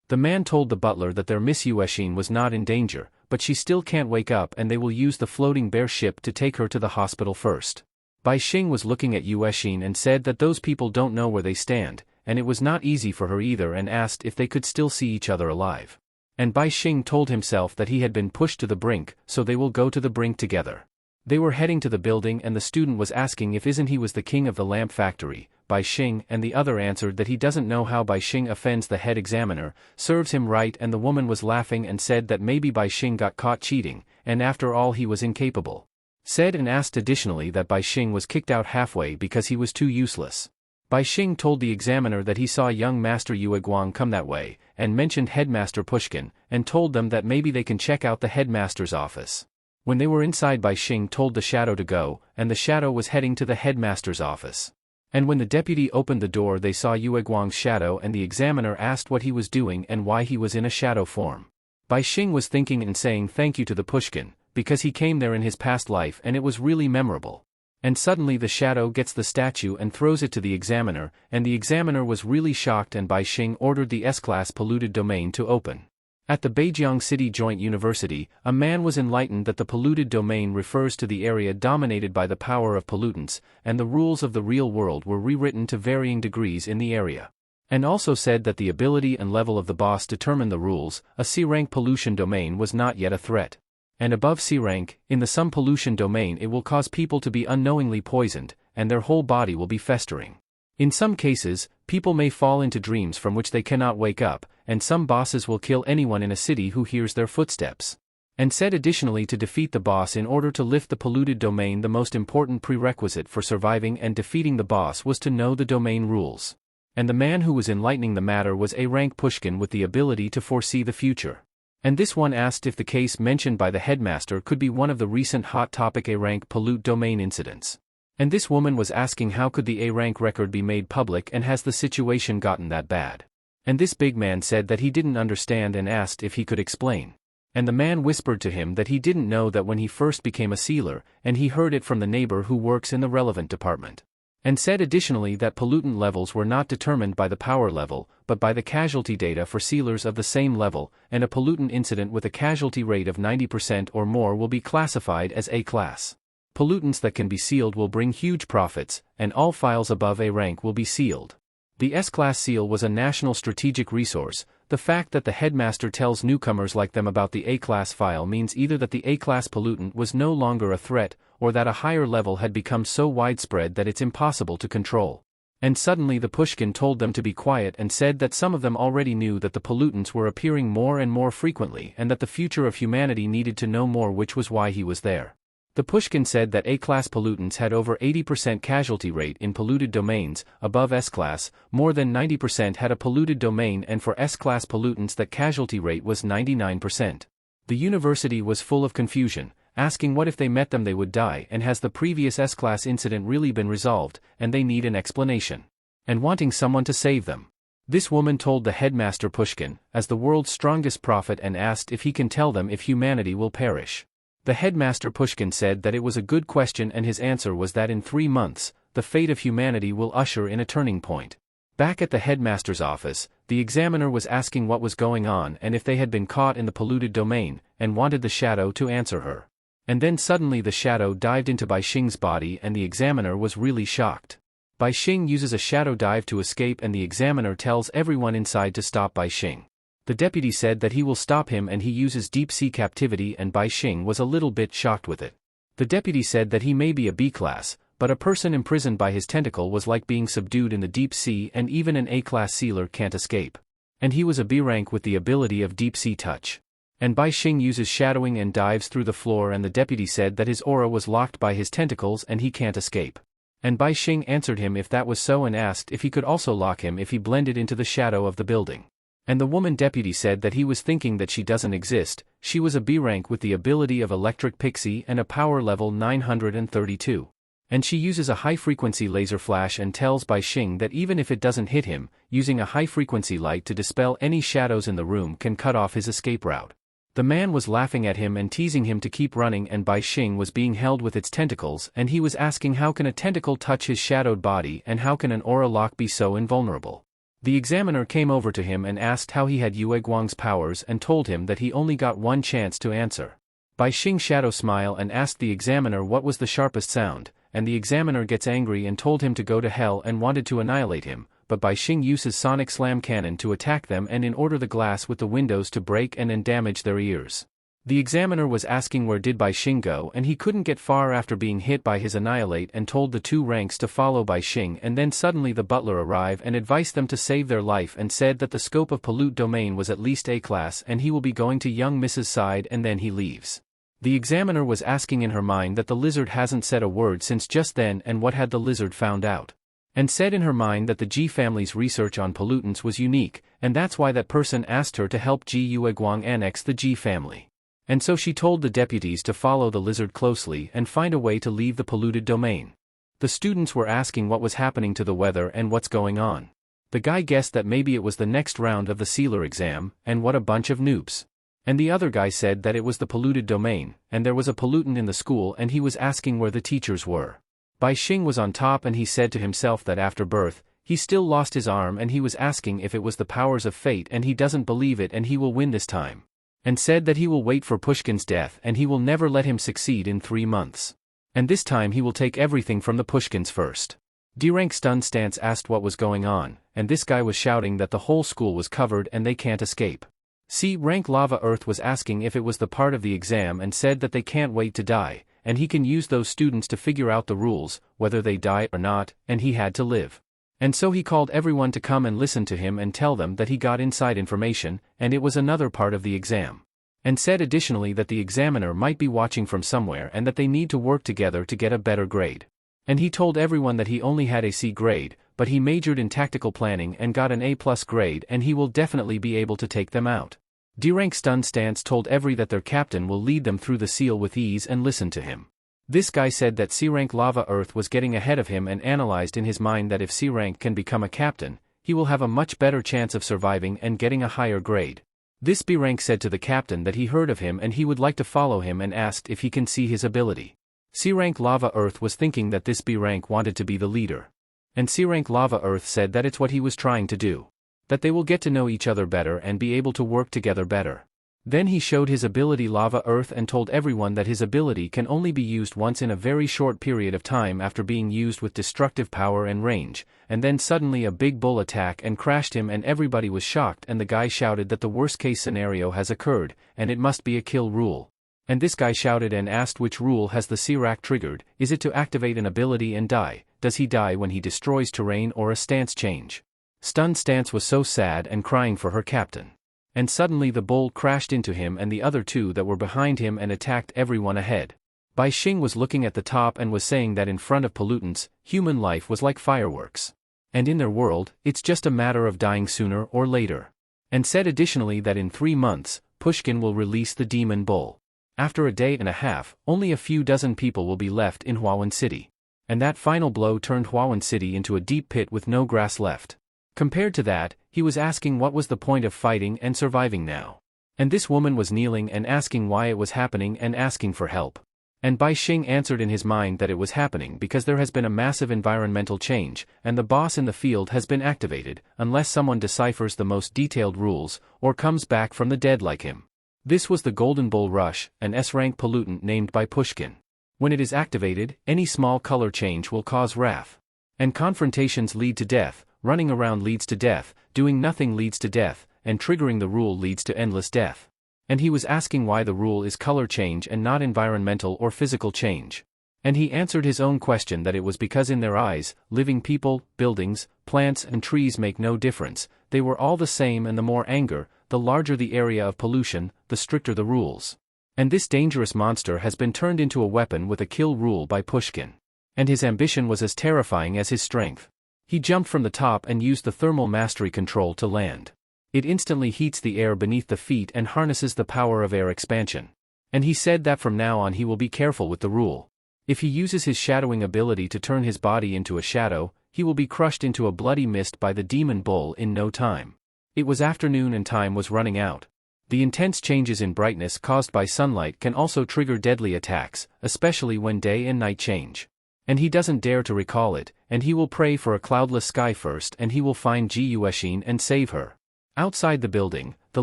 The man told the butler that their Miss Yuexin was not in danger, but she still can't wake up and they will use the floating bear ship to take her to the hospital first. Bai Xing was looking at Yuexin and said that those people don't know where they stand, and it was not easy for her either, and asked if they could still see each other alive. And Bai Xing told himself that he had been pushed to the brink, so they will go to the brink together. They were heading to the building and the student was asking if isn't he was the king of the lamp factory, Bai Xing, and the other answered that he doesn't know how Bai Xing offends the head examiner, serves him right, and the woman was laughing and said that maybe Bai Xing got caught cheating, and after all he was incapable. Said and asked additionally that Bai Xing was kicked out halfway because he was too useless. Bai Xing told the examiner that he saw young Master Yue Guang come that way, and mentioned Headmaster Pushkin, and told them that maybe they can check out the headmaster's office. When they were inside, Bai Xing told the shadow to go, and the shadow was heading to the headmaster's office. And when the deputy opened the door they saw Yue Guang's shadow, and the examiner asked what he was doing and why he was in a shadow form. Bai Xing was thinking and saying thank you to the Pushkin, because he came there in his past life and it was really memorable. And suddenly the shadow gets the statue and throws it to the examiner, and the examiner was really shocked, and Bai Xing ordered the S-class polluted domain to open. At the Beijiang City Joint University, a man was enlightened that the polluted domain refers to the area dominated by the power of pollutants, and the rules of the real world were rewritten to varying degrees in the area. And also said that the ability and level of the boss determine the rules. A C-rank pollution domain was not yet a threat. And above C-rank, in the some pollution domain it will cause people to be unknowingly poisoned, and their whole body will be festering. In some cases, people may fall into dreams from which they cannot wake up, and some bosses will kill anyone in a city who hears their footsteps. And said additionally to defeat the boss in order to lift the polluted domain, the most important prerequisite for surviving and defeating the boss was to know the domain rules. And the man who was enlightening the matter was A-rank Pushkin with the ability to foresee the future. And this one asked if the case mentioned by the headmaster could be one of the recent hot topic A-rank pollute domain incidents. And this woman was asking how could the A-rank record be made public and has the situation gotten that bad. And this big man said that he didn't understand and asked if he could explain. And the man whispered to him that he didn't know that when he first became a sealer, and he heard it from the neighbor who works in the relevant department. And said additionally that pollutant levels were not determined by the power level, but by the casualty data for sealers of the same level, and a pollutant incident with a casualty rate of 90% or more will be classified as A-class. Pollutants that can be sealed will bring huge profits, and all files above A rank will be sealed. The S-class seal was a national strategic resource. The fact that the headmaster tells newcomers like them about the A-class file means either that the A-class pollutant was no longer a threat, or that a higher level had become so widespread that it's impossible to control. And suddenly the Pushkin told them to be quiet and said that some of them already knew that the pollutants were appearing more and more frequently and that the future of humanity needed to know more, which was why he was there. The Pushkin said that A-class pollutants had over 80% casualty rate in polluted domains. Above S-class, more than 90% had a polluted domain, and for S-class pollutants that casualty rate was 99%. The university was full of confusion, asking what if they met them they would die, and has the previous S-class incident really been resolved, and they need an explanation. And wanting someone to save them. This woman told the headmaster Pushkin, as the world's strongest prophet, and asked if he can tell them if humanity will perish. The headmaster Pushkin said that it was a good question, and his answer was that in 3 months, the fate of humanity will usher in a turning point. Back at the headmaster's office, the examiner was asking what was going on and if they had been caught in the polluted domain, and wanted the shadow to answer her. And then suddenly the shadow dived into Bai Xing's body, and the examiner was really shocked. Bai Xing uses a shadow dive to escape, and the examiner tells everyone inside to stop Bai Xing. The deputy said that he will stop him and he uses deep-sea captivity, and Bai Xing was a little bit shocked with it. The deputy said that he may be a B-class, but a person imprisoned by his tentacle was like being subdued in the deep sea, and even an A-class sealer can't escape. And he was a B-rank with the ability of deep-sea touch. And Bai Xing uses shadowing and dives through the floor, and the deputy said that his aura was locked by his tentacles and he can't escape. And Bai Xing answered him if that was so and asked if he could also lock him if he blended into the shadow of the building. And the woman deputy said that he was thinking that she doesn't exist. She was a B-rank with the ability of electric pixie and a power level 932. And she uses a high-frequency laser flash and tells Bai Xing that even if it doesn't hit him, using a high-frequency light to dispel any shadows in the room can cut off his escape route. The man was laughing at him and teasing him to keep running, and Bai Xing was being held with its tentacles, and he was asking how can a tentacle touch his shadowed body and how can an aura lock be so invulnerable. The examiner came over to him and asked how he had Yue Guang's powers and told him that he only got one chance to answer. Bai Xing shadow smile and asked the examiner what was the sharpest sound, and the examiner gets angry and told him to go to hell and wanted to annihilate him, but Bai Xing uses sonic slam cannon to attack them and in order the glass with the windows to break and damage their ears. The examiner was asking where did Bai Xing go and he couldn't get far after being hit by his annihilate and told the two ranks to follow Bai Xing, and then suddenly the butler arrived and advised them to save their life and said that the scope of pollute domain was at least A class and he will be going to young Mrs. side and then he leaves. The examiner was asking in her mind that the lizard hasn't said a word since just then and what had the lizard found out. And said in her mind that the Ji family's research on pollutants was unique, and that's why that person asked her to help Ji Yue Guang annex the Ji family. And so she told the deputies to follow the lizard closely and find a way to leave the polluted domain. The students were asking what was happening to the weather and what's going on. The guy guessed that maybe it was the next round of the sealer exam, and what a bunch of noobs. And the other guy said that it was the polluted domain, and there was a pollutant in the school and he was asking where the teachers were. Bai Xing was on top and he said to himself that after birth, he still lost his arm and he was asking if it was the powers of fate and he doesn't believe it and he will win this time. And said that he will wait for Pushkin's death and he will never let him succeed in 3 months. And this time he will take everything from the Pushkins first. D-rank stunned stance asked what was going on, and this guy was shouting that the whole school was covered and they can't escape. C-rank lava earth was asking if it was the part of the exam and said that they can't wait to die, and he can use those students to figure out the rules, whether they die or not, and he had to live. And so he called everyone to come and listen to him and tell them that he got inside information, and it was another part of the exam. And said additionally that the examiner might be watching from somewhere and that they need to work together to get a better grade. And he told everyone that he only had a C grade, but he majored in tactical planning and got an A+ grade and he will definitely be able to take them out. D-rank stunned stance told every that their captain will lead them through the seal with ease and listen to him. This guy said that C-rank lava earth was getting ahead of him and analyzed in his mind that if C-rank can become a captain, he will have a much better chance of surviving and getting a higher grade. This B-rank said to the captain that he heard of him and he would like to follow him and asked if he can see his ability. C-rank lava earth was thinking that this B-rank wanted to be the leader. And C-rank lava earth said that it's what he was trying to do. That they will get to know each other better and be able to work together better. Then he showed his ability lava earth and told everyone that his ability can only be used once in a very short period of time after being used with destructive power and range, and then suddenly a big bull attacked and crashed him and everybody was shocked and the guy shouted that the worst case scenario has occurred, and it must be a kill rule. And this guy shouted and asked which rule has the Sirak triggered, is it to activate an ability and die, does he die when he destroys terrain or a stance change? Stunned stance was so sad and crying for her captain. And suddenly the bull crashed into him and the other two that were behind him and attacked everyone ahead. Bai Xing was looking at the top and was saying that in front of pollutants, human life was like fireworks. And in their world, it's just a matter of dying sooner or later. And said additionally that in 3 months, Pushkin will release the demon bull. After a day and a half, only a few dozen people will be left in Huawan City. And that final blow turned Huawan City into a deep pit with no grass left. Compared to that, he was asking what was the point of fighting and surviving now. And this woman was kneeling and asking why it was happening and asking for help. And Bai Xing answered in his mind that it was happening because there has been a massive environmental change, and the boss in the field has been activated, unless someone deciphers the most detailed rules, or comes back from the dead like him. This was the Golden Bull Rush, an S-rank pollutant named by Pushkin. When it is activated, any small color change will cause wrath. And confrontations lead to death. Running around leads to death, doing nothing leads to death, and triggering the rule leads to endless death. And he was asking why the rule is color change and not environmental or physical change. And he answered his own question that it was because in their eyes, living people, buildings, plants and trees make no difference, they were all the same, and the more anger, the larger the area of pollution, the stricter the rules. And this dangerous monster has been turned into a weapon with a kill rule by Pushkin. And his ambition was as terrifying as his strength. He jumped from the top and used the thermal mastery control to land. It instantly heats the air beneath the feet and harnesses the power of air expansion. And he said that from now on he will be careful with the rule. If he uses his shadowing ability to turn his body into a shadow, he will be crushed into a bloody mist by the demon bull in no time. It was afternoon and time was running out. The intense changes in brightness caused by sunlight can also trigger deadly attacks, especially when day and night change. And he doesn't dare to recall it, and he will pray for a cloudless sky first and he will find Ji Yuexin and save her. Outside the building, the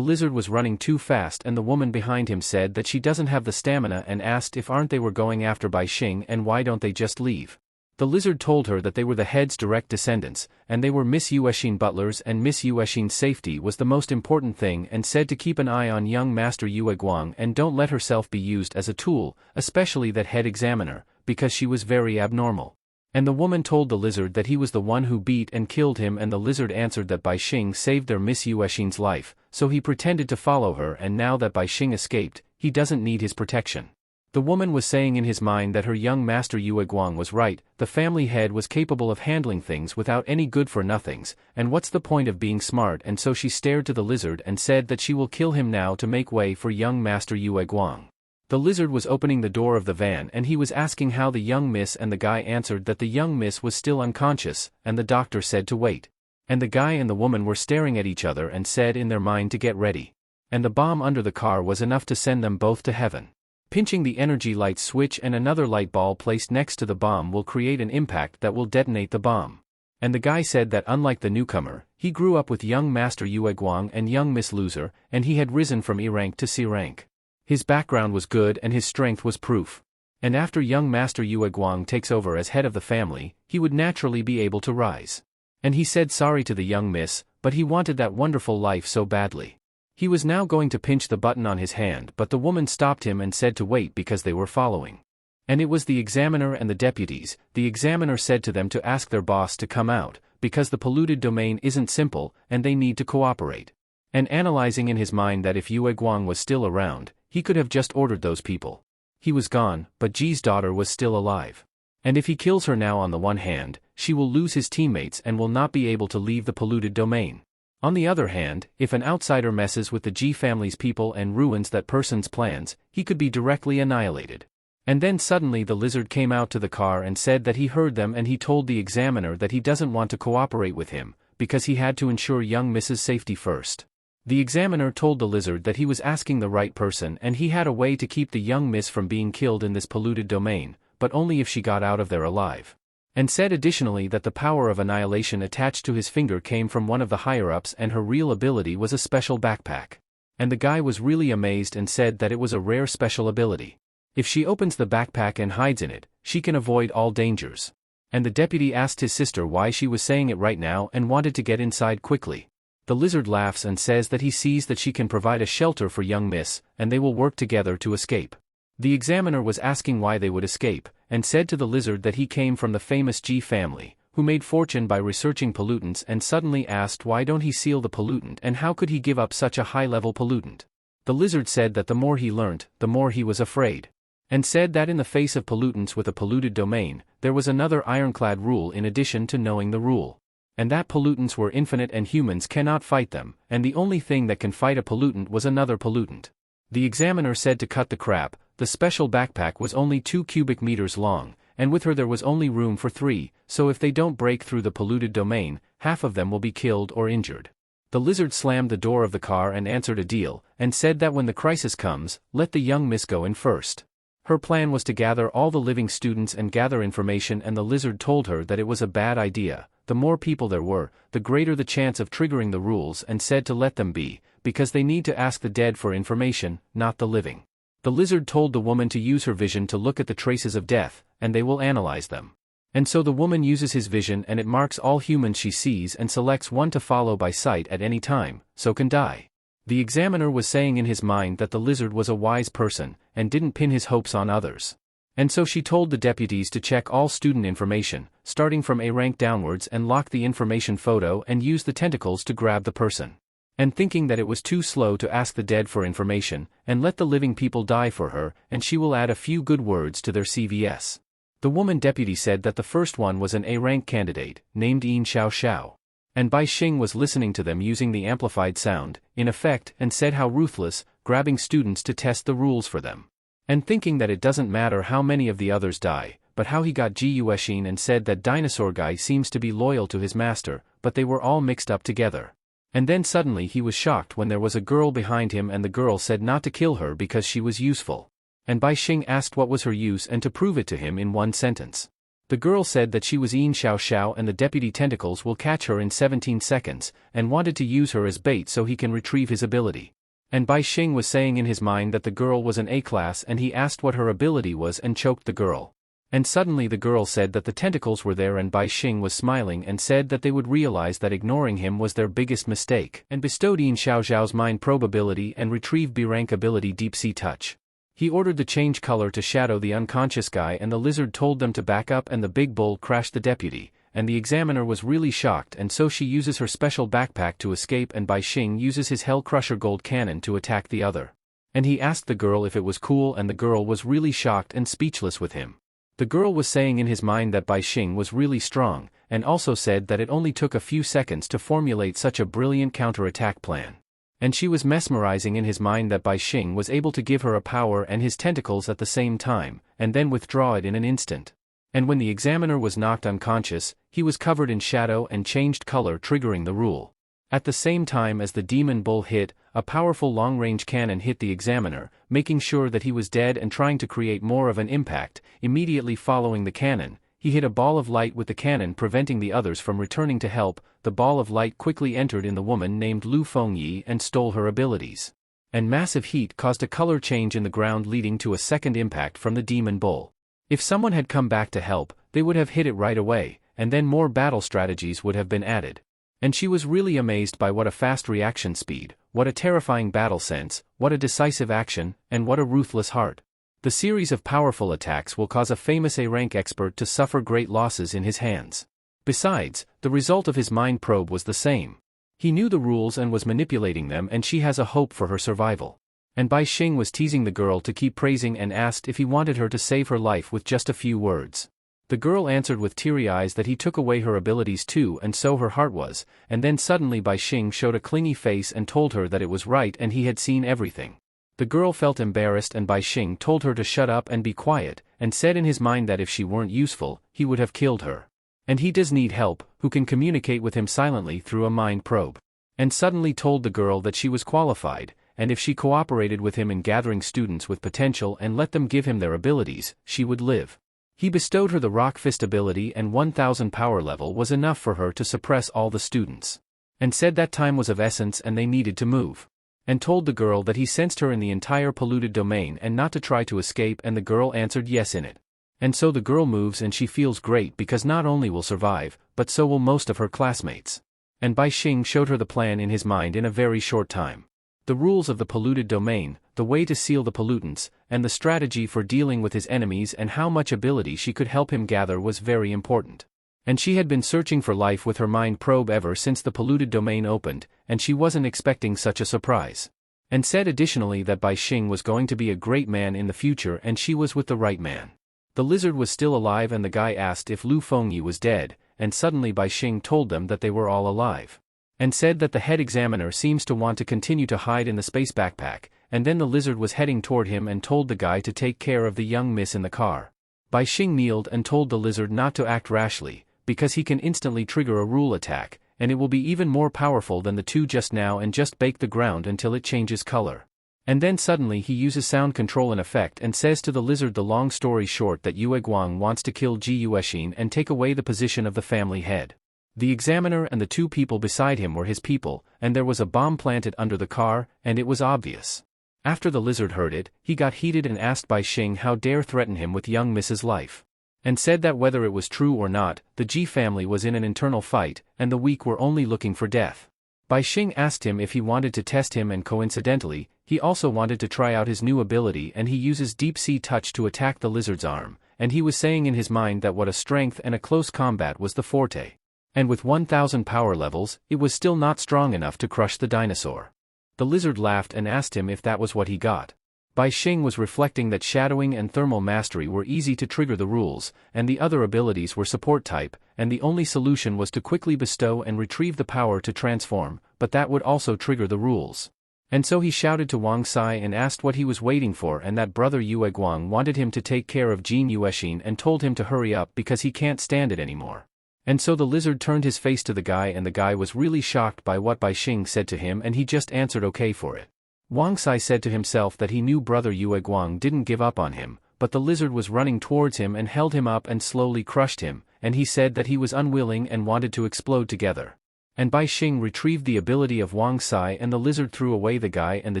lizard was running too fast and the woman behind him said that she doesn't have the stamina and asked if aren't they were going after Bai Xing and why don't they just leave. The lizard told her that they were the head's direct descendants, and they were Miss Yuexin butlers and Miss Yuexin's safety was the most important thing and said to keep an eye on young Master Yue Guang and don't let herself be used as a tool, especially that head examiner, because she was very abnormal. And the woman told the lizard that he was the one who beat and killed him and the lizard answered that Bai Xing saved their Miss Yuexin's life, so he pretended to follow her and now that Bai Xing escaped, he doesn't need his protection. The woman was saying in his mind that her young master Yue Guang was right, the family head was capable of handling things without any good-for-nothings, and what's the point of being smart and so she stared to the lizard and said that she will kill him now to make way for young master Yue Guang. The lizard was opening the door of the van and he was asking how the young miss and the guy answered that the young miss was still unconscious, and the doctor said to wait. And the guy and the woman were staring at each other and said in their mind to get ready. And the bomb under the car was enough to send them both to heaven. Pinching the energy light switch and another light ball placed next to the bomb will create an impact that will detonate the bomb. And the guy said that unlike the newcomer, he grew up with young Master Yue Guang and young Miss Loser, and he had risen from E rank to C rank. His background was good and his strength was proof. And after young Master Yue Guang takes over as head of the family, he would naturally be able to rise. And he said sorry to the young miss, but he wanted that wonderful life so badly. He was now going to pinch the button on his hand but the woman stopped him and said to wait because they were following. And it was the examiner and the deputies. The examiner said to them to ask their boss to come out, because the polluted domain isn't simple, and they need to cooperate. And analyzing in his mind that if Yue Guang was still around, he could have just ordered those people. He was gone, but Ji's daughter was still alive. And if he kills her now on the one hand, she will lose his teammates and will not be able to leave the polluted domain. On the other hand, if an outsider messes with the Ji family's people and ruins that person's plans, he could be directly annihilated. And then suddenly the lizard came out to the car and said that he heard them and he told the examiner that he doesn't want to cooperate with him, because he had to ensure young Mrs. safety first. The examiner told the lizard that he was asking the right person and he had a way to keep the young miss from being killed in this polluted domain, but only if she got out of there alive. And said additionally that the power of annihilation attached to his finger came from one of the higher-ups and her real ability was a special backpack. And the guy was really amazed and said that it was a rare special ability. If she opens the backpack and hides in it, she can avoid all dangers. And the deputy asked his sister why she was saying it right now and wanted to get inside quickly. The lizard laughs and says that he sees that she can provide a shelter for young miss, and they will work together to escape. The examiner was asking why they would escape, and said to the lizard that he came from the famous Ji family, who made fortune by researching pollutants and suddenly asked why don't he seal the pollutant and how could he give up such a high-level pollutant. The lizard said that the more he learnt, the more he was afraid. And said that in the face of pollutants with a polluted domain, there was another ironclad rule in addition to knowing the rule. And that pollutants were infinite and humans cannot fight them, and the only thing that can fight a pollutant was another pollutant. The examiner said to cut the crap. The special backpack was only 2 cubic meters long, and with her there was only room for 3, so if they don't break through the polluted domain, half of them will be killed or injured. The lizard slammed the door of the car and answered a deal, and said that when the crisis comes, let the young miss go in first. Her plan was to gather all the living students and gather information and the lizard told her that it was a bad idea. The more people there were, the greater the chance of triggering the rules and said to let them be, because they need to ask the dead for information, not the living. The lizard told the woman to use her vision to look at the traces of death, and they will analyze them. And so the woman uses his vision and it marks all humans she sees and selects one to follow by sight at any time, so can die. The examiner was saying in his mind that the lizard was a wise person, and didn't pin his hopes on others. And so she told the deputies to check all student information, starting from A rank downwards and lock the information photo and use the tentacles to grab the person. And thinking that it was too slow to ask the dead for information, and let the living people die for her, and she will add a few good words to their CVS. The woman deputy said that the first one was an A-rank candidate, named Yin Xiao Xiao. And Bai Xing was listening to them using the amplified sound, in effect, and said how ruthless, grabbing students to test the rules for them. And thinking that it doesn't matter how many of the others die, but how he got Ji Yuexin and said that dinosaur guy seems to be loyal to his master, but they were all mixed up together. And then suddenly he was shocked when there was a girl behind him and the girl said not to kill her because she was useful. And Bai Xing asked what was her use and to prove it to him in one sentence. The girl said that she was Yin Xiao Xiao and the deputy tentacles will catch her in 17 seconds, and wanted to use her as bait so he can retrieve his ability. And Bai Xing was saying in his mind that the girl was an A-class and he asked what her ability was and choked the girl. And suddenly the girl said that the tentacles were there and Bai Xing was smiling and said that they would realize that ignoring him was their biggest mistake and bestowed Yin Xiao Xiao's mind probe ability and retrieve B-rank ability Deep Sea Touch. He ordered the change color to shadow the unconscious guy and the lizard told them to back up and the big bull crashed the deputy, and the examiner was really shocked and so she uses her special backpack to escape and Bai Xing uses his Hell Crusher gold cannon to attack the other. And he asked the girl if it was cool and the girl was really shocked and speechless with him. The girl was saying in his mind that Bai Xing was really strong, and also said that it only took a few seconds to formulate such a brilliant counterattack plan. And she was mesmerizing in his mind that Bai Xing was able to give her a power and his tentacles at the same time, and then withdraw it in an instant. And when the examiner was knocked unconscious, he was covered in shadow and changed color triggering the rule. At the same time as the demon bull hit, a powerful long-range cannon hit the examiner, making sure that he was dead and trying to create more of an impact. Immediately following the cannon, he hit a ball of light with the cannon preventing the others from returning to help. The ball of light quickly entered in the woman named Lu Fengyi and stole her abilities. And massive heat caused a color change in the ground leading to a second impact from the demon bull. If someone had come back to help, they would have hit it right away, and then more battle strategies would have been added. And she was really amazed by what a fast reaction speed, what a terrifying battle sense, what a decisive action, and what a ruthless heart. The series of powerful attacks will cause a famous A-rank expert to suffer great losses in his hands. Besides, the result of his mind probe was the same. He knew the rules and was manipulating them and she has a hope for her survival. And Bai Xing was teasing the girl to keep praising and asked if he wanted her to save her life with just a few words. The girl answered with teary eyes that he took away her abilities too and so her heart was, and then suddenly Bai Xing showed a clingy face and told her that it was right and he had seen everything. The girl felt embarrassed and Bai Xing told her to shut up and be quiet, and said in his mind that if she weren't useful, he would have killed her. And he does need help, who can communicate with him silently through a mind probe. And suddenly told the girl that she was qualified, and if she cooperated with him in gathering students with potential and let them give him their abilities, she would live. He bestowed her the Rock Fist ability and 1000 power level was enough for her to suppress all the students. And said that time was of essence and they needed to move. And told the girl that he sensed her in the entire polluted domain and not to try to escape and the girl answered yes in it. And so the girl moves and she feels great because not only will survive, but so will most of her classmates. And Bai Xing showed her the plan in his mind in a very short time. The rules of the polluted domain, the way to seal the pollutants, and the strategy for dealing with his enemies and how much ability she could help him gather was very important. And she had been searching for life with her mind probe ever since the polluted domain opened, and she wasn't expecting such a surprise. And said additionally that Bai Xing was going to be a great man in the future and she was with the right man. The lizard was still alive and the guy asked if Lu Fengyi was dead, and suddenly Bai Xing told them that they were all alive. And said that the head examiner seems to want to continue to hide in the space backpack, and then the lizard was heading toward him and told the guy to take care of the young miss in the car. Bai Xing kneeled and told the lizard not to act rashly, because he can instantly trigger a rule attack, and it will be even more powerful than the two just now and just bake the ground until it changes color. And then suddenly he uses sound control in effect and says to the lizard the long story short that Yue Guang wants to kill Ji Yuexin and take away the position of the family head. The examiner and the two people beside him were his people, and there was a bomb planted under the car, and it was obvious. After the lizard heard it, he got heated and asked Bai Xing how dare threaten him with young Mrs. Life. And said that whether it was true or not, the Ji family was in an internal fight, and the weak were only looking for death. Bai Xing asked him if he wanted to test him and coincidentally, he also wanted to try out his new ability and he uses Deep Sea Touch to attack the lizard's arm, and he was saying in his mind that what a strength and a close combat was the forte. And with 1000 power levels, it was still not strong enough to crush the dinosaur. The lizard laughed and asked him if that was what he got. Bai Xing was reflecting that shadowing and thermal mastery were easy to trigger the rules, and the other abilities were support type, and the only solution was to quickly bestow and retrieve the power to transform, but that would also trigger the rules. And so he shouted to Wang Sai and asked what he was waiting for and that brother Yue Guang wanted him to take care of Jin Yuexin and told him to hurry up because he can't stand it anymore. And so the lizard turned his face to the guy and the guy was really shocked by what Bai Xing said to him and he just answered okay for it. Wang Sai said to himself that he knew brother Yue Guang didn't give up on him, but the lizard was running towards him and held him up and slowly crushed him, and he said that he was unwilling and wanted to explode together. And Bai Xing retrieved the ability of Wang Sai and the lizard threw away the guy and the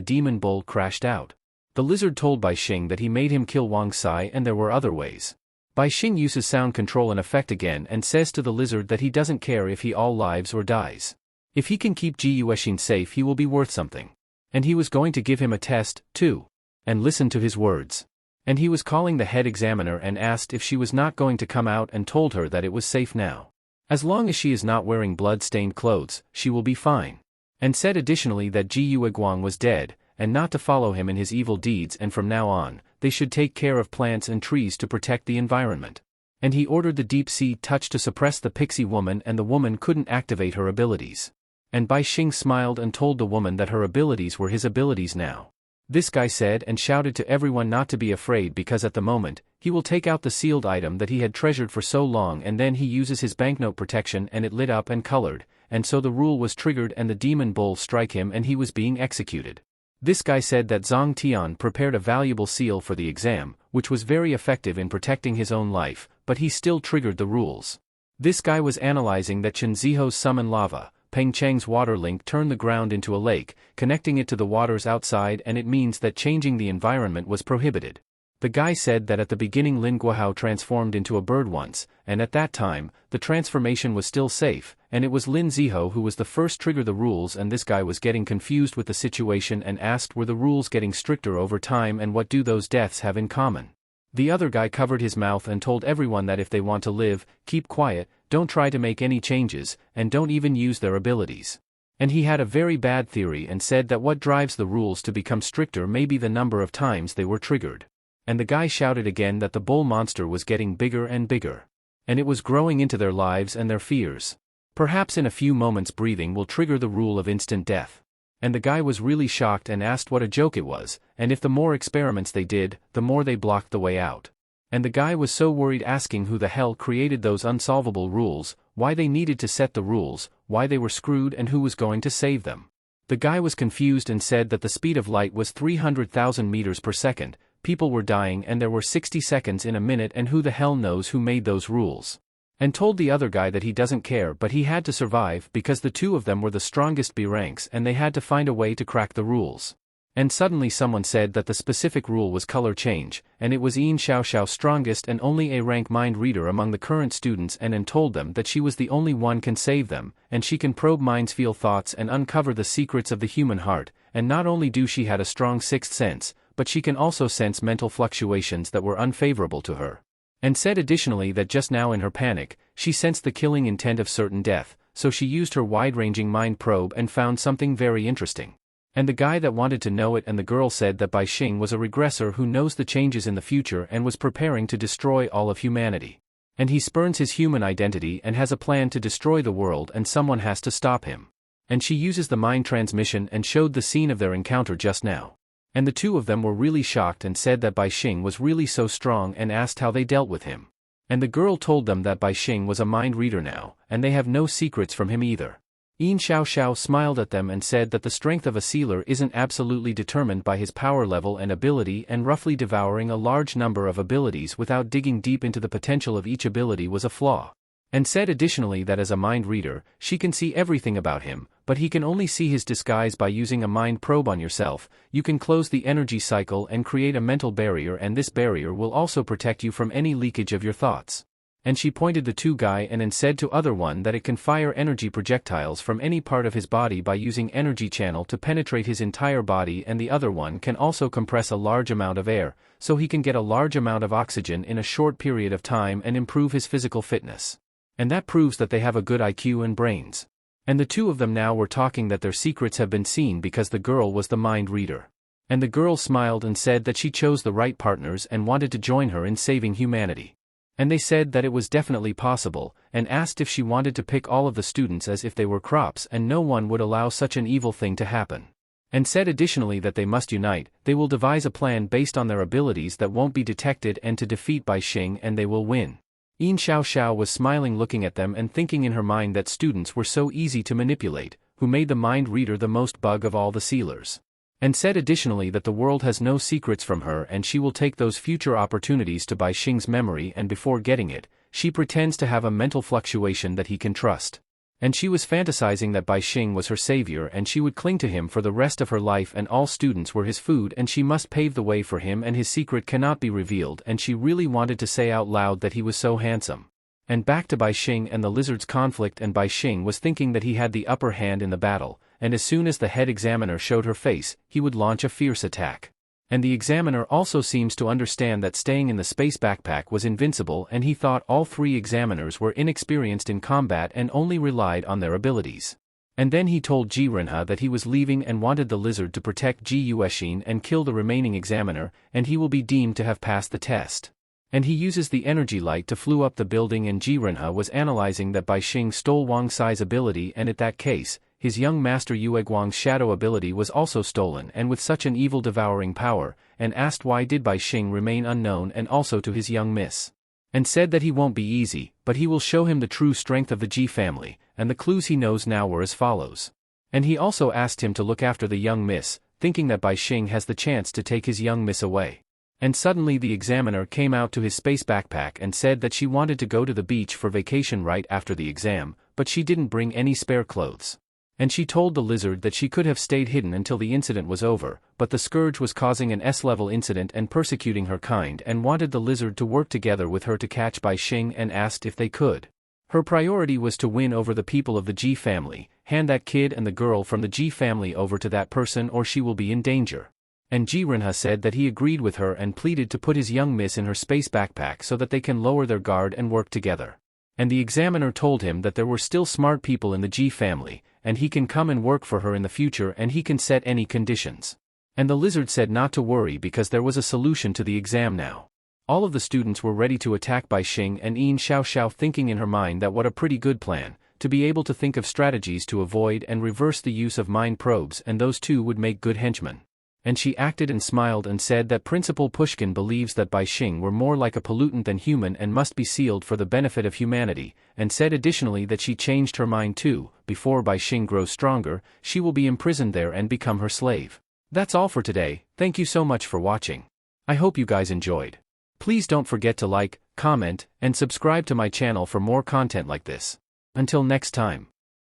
demon bull crashed out. The lizard told Bai Xing that he made him kill Wang Sai and there were other ways. Bai Xing uses sound control and effect again and says to the lizard that he doesn't care if he all lives or dies. If he can keep Ji Yuexin safe he will be worth something. And he was going to give him a test, too. And listen to his words. And he was calling the head examiner and asked if she was not going to come out and told her that it was safe now. As long as she is not wearing blood-stained clothes, she will be fine. And said additionally that Ji Yueguang was dead, and not to follow him in his evil deeds and from now on, they should take care of plants and trees to protect the environment. And he ordered the deep sea touch to suppress the pixie woman and the woman couldn't activate her abilities. And Bai Xing smiled and told the woman that her abilities were his abilities now. This guy said and shouted to everyone not to be afraid because at the moment, he will take out the sealed item that he had treasured for so long and then he uses his banknote protection and it lit up and colored, and so the rule was triggered and the demon bull strike him and he was being executed. This guy said that Zhang Tian prepared a valuable seal for the exam, which was very effective in protecting his own life, but he still triggered the rules. This guy was analyzing that Chen Ziho's summon lava. Peng Cheng's water link turned the ground into a lake, connecting it to the waters outside and it means that changing the environment was prohibited. The guy said that at the beginning Lin Guohao transformed into a bird once, and at that time, the transformation was still safe, and it was Lin Ziho who was the first trigger the rules and this guy was getting confused with the situation and asked were the rules getting stricter over time and what do those deaths have in common. The other guy covered his mouth and told everyone that if they want to live, keep quiet, don't try to make any changes, and don't even use their abilities. And he had a very bad theory and said that what drives the rules to become stricter may be the number of times they were triggered. And the guy shouted again that the bull monster was getting bigger and bigger. And it was growing into their lives and their fears. Perhaps in a few moments breathing will trigger the rule of instant death. And the guy was really shocked and asked what a joke it was, and if the more experiments they did, the more they blocked the way out. And the guy was so worried asking who the hell created those unsolvable rules, why they needed to set the rules, why they were screwed and who was going to save them. The guy was confused and said that the speed of light was 300,000 meters per second, people were dying and there were 60 seconds in a minute and who the hell knows who made those rules. And told the other guy that he doesn't care but he had to survive because the two of them were the strongest B ranks and they had to find a way to crack the rules. And suddenly someone said that the specific rule was color change, and it was Yin Xiaoxiao strongest and only A rank mind reader among the current students and told them that she was the only one can save them, and she can probe minds, feel thoughts and uncover the secrets of the human heart, and not only do she had a strong sixth sense, but she can also sense mental fluctuations that were unfavorable to her. And said additionally that just now in her panic, she sensed the killing intent of certain death, so she used her wide-ranging mind probe and found something very interesting. And the guy that wanted to know it and the girl said that Bai Xing was a regressor who knows the changes in the future and was preparing to destroy all of humanity. And he spurns his human identity and has a plan to destroy the world and someone has to stop him. And she uses the mind transmission and showed the scene of their encounter just now. And the two of them were really shocked and said that Bai Xing was really so strong and asked how they dealt with him. And the girl told them that Bai Xing was a mind reader now, and they have no secrets from him either. Yin Xiaoxiao smiled at them and said that the strength of a sealer isn't absolutely determined by his power level and ability and roughly devouring a large number of abilities without digging deep into the potential of each ability was a flaw. And said additionally that as a mind reader, she can see everything about him, but he can only see his disguise by using a mind probe on yourself. You can close the energy cycle and create a mental barrier and this barrier will also protect you from any leakage of your thoughts. And she pointed the two guy and said to other one that it can fire energy projectiles from any part of his body by using energy channel to penetrate his entire body and the other one can also compress a large amount of air, so he can get a large amount of oxygen in a short period of time and improve his physical fitness. And that proves that they have a good IQ and brains. And the two of them now were talking that their secrets have been seen because the girl was the mind reader. And the girl smiled and said that she chose the right partners and wanted to join her in saving humanity. And they said that it was definitely possible, and asked if she wanted to pick all of the students as if they were crops and no one would allow such an evil thing to happen. And said additionally that they must unite, they will devise a plan based on their abilities that won't be detected and to defeat Bai Xing and they will win. Yin Xiaoxiao was smiling looking at them and thinking in her mind that students were so easy to manipulate, who made the mind reader the most bug of all the sealers. and said additionally that the world has no secrets from her and she will take those future opportunities to buy Xing's memory, and before getting it, she pretends to have a mental fluctuation that he can trust. And she was fantasizing that Bai Xing was her savior and she would cling to him for the rest of her life and all students were his food and she must pave the way for him and his secret cannot be revealed, and she really wanted to say out loud that he was so handsome. And back to Bai Xing and the lizard's conflict, and Bai Xing was thinking that he had the upper hand in the battle, and as soon as the head examiner showed her face, he would launch a fierce attack. And the examiner also seems to understand that staying in the space backpack was invincible, and he thought all three examiners were inexperienced in combat and only relied on their abilities. And then he told Ji Renha that he was leaving and wanted the lizard to protect Ji Yuexin and kill the remaining examiner, and he will be deemed to have passed the test. And he uses the energy light to flew up the building, and Ji Renha was analyzing that Bai Xing stole Wang Sai's ability, and in that case, his young master Yue Guang's shadow ability was also stolen and with such an evil devouring power, and asked why did Bai Xing remain unknown and also to his young miss. And said that he won't be easy, but he will show him the true strength of the Ji family, and the clues he knows now were as follows. And he also asked him to look after the young miss, thinking that Bai Xing has the chance to take his young miss away. And suddenly the examiner came out to his space backpack and said that she wanted to go to the beach for vacation right after the exam, but she didn't bring any spare clothes. And she told the lizard that she could have stayed hidden until the incident was over, but the scourge was causing an S-level incident and persecuting her kind, and wanted the lizard to work together with her to catch Bai Xing, and asked if they could. Her priority was to win over the people of the Ji family, hand that kid and the girl from the Ji family over to that person or she will be in danger. And Ji Renha said that he agreed with her and pleaded to put his young miss in her space backpack so that they can lower their guard and work together. And the examiner told him that there were still smart people in the Ji family, and he can come and work for her in the future and he can set any conditions. And the lizard said not to worry because there was a solution to the exam now. All of the students were ready to attack Bai Xing, and Yin Xiaoxiao thinking in her mind that what a pretty good plan, to be able to think of strategies to avoid and reverse the use of mind probes, and those two would make good henchmen. And she acted and smiled and said that Principal Pushkin believes that Bai Xing were more like a pollutant than human and must be sealed for the benefit of humanity, and said additionally that she changed her mind too, before Bai Xing grows stronger, she will be imprisoned there and become her slave. That's all for today, thank you so much for watching. I hope you guys enjoyed. Please don't forget to like, comment, and subscribe to my channel for more content like this. Until next time.